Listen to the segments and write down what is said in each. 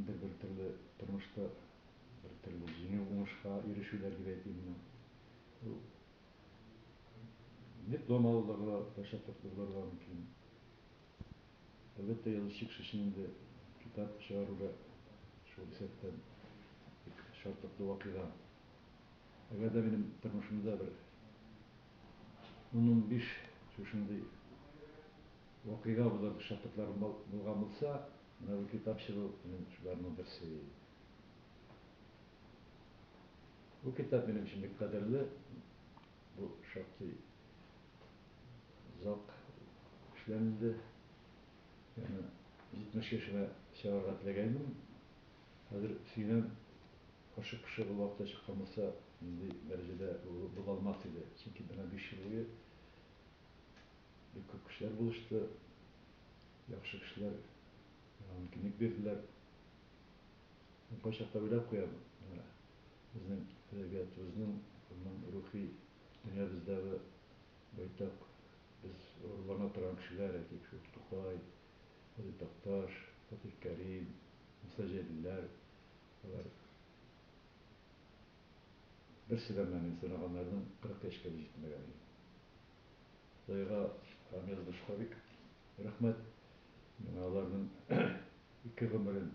kimdir bir türlü turmuşta bir türlü жеңіл уңышқа ирешүләр дип әйтим мен. Дипломаларга, шәкертләргә мөмкин. Әлбәттә, язучылык эшендә китап чыгаруда шул исәптән шартлыклы вакыйга. Әгәр дә минем тормышымда бер 10-15 шушындый вакыйга булыр, шартлыклар булган булса, менә бу китап чыгу шуларның берсе. Bu kitap benim için bir kaderli, bu şartı zak işlendi. Yani 70 yaşına çağırga tilegeydim. Hazır sinem aşık pışık o vakta çıkmasa derecede bulalmaz idi. Çünkü bana 5 yıl boyu bir köp kişiler buluştu. Yaxşı kişiler mümkünlük verdiler. Başakta bile koyalım. Bizning edebiyatımızın ruhi dünyamızdagi baytak biz o'rlana turan kishilar, aytaylik shu To'qay, Aziz Taqtash, Fatih Karim, Musa Jalillar, ular bir silamanın sanaganlardan 40 yaşga yetmagan. Xitoyga ham yozishga bek rahmat. Ularning ikki g'umrin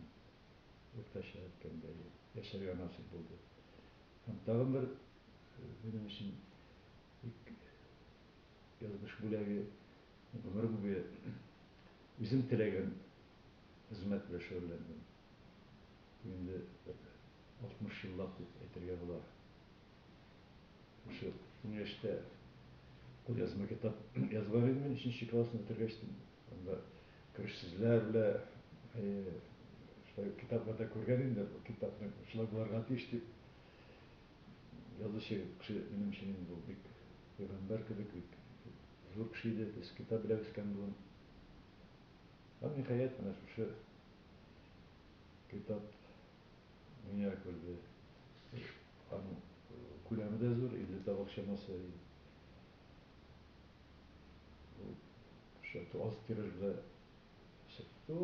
o'rtacha aytganda yashashga nasib bo'ldi. Tag'in bir benim için yazmış bulagi ömür boyu bizim tilegen hizmet bilen şöğürlendim. Şimdi 60 yıllık etirge bular. Şu üniversite kul yazma kitap yazgan idim ben, 3. klasını bitirgeçtim. Onda kirişsizler bile kitaplarda görgen idim, kitapны şulay bularga tiyişti. Yazışı benim için bu bir peygamber kibik zor kişiydi, biz kitap bile bisken bulun. Ama nihayet bana şu kitap dünya gördü. Ama kulağımı da zor, 50 tabak şaması. Şu az tirajda çıktı.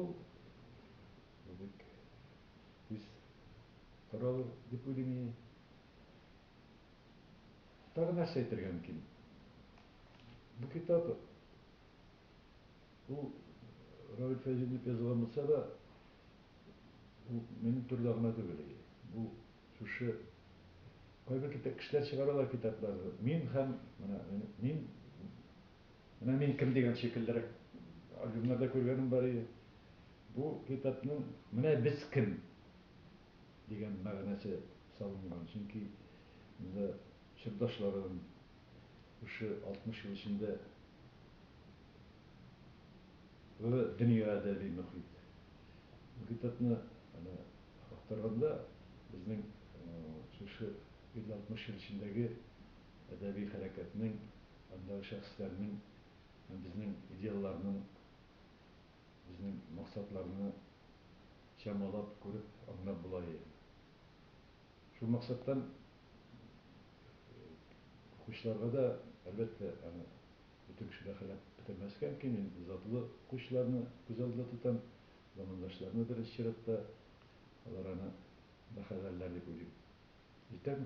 Biz karar dipulini tağın her şey tergen mümkün. Bu kitap bu Raül Feyzi'nin yazılan olsa da bu benim türlüğüne de böyle. Bu şu kaybı kişiler çıkarıyorlar kitapları. Min hem men kim degan şekilleri albümlerde görgenim bari. Bu kitapның менә biz kim degan ma'nosi salıngan. Çünkü bunda sırdaşlarım şu 60 yıl içinde ve dünya edebi muhit. Bu kitapны aktarganda bizning şu 50-60 yıl içindeki edebi hareketinin, andagi şahslarning, bizning ideallarning, bizning maksatlarını şamalap görüp anlap bulayı. Şu maksattan kuşlarga da elbette bütün kişiler halap bitemezken ki zatlı kuşlarını güzelde tutan zamandaşlarını da şiratta onlara da haberlerle görüyorum. Cidden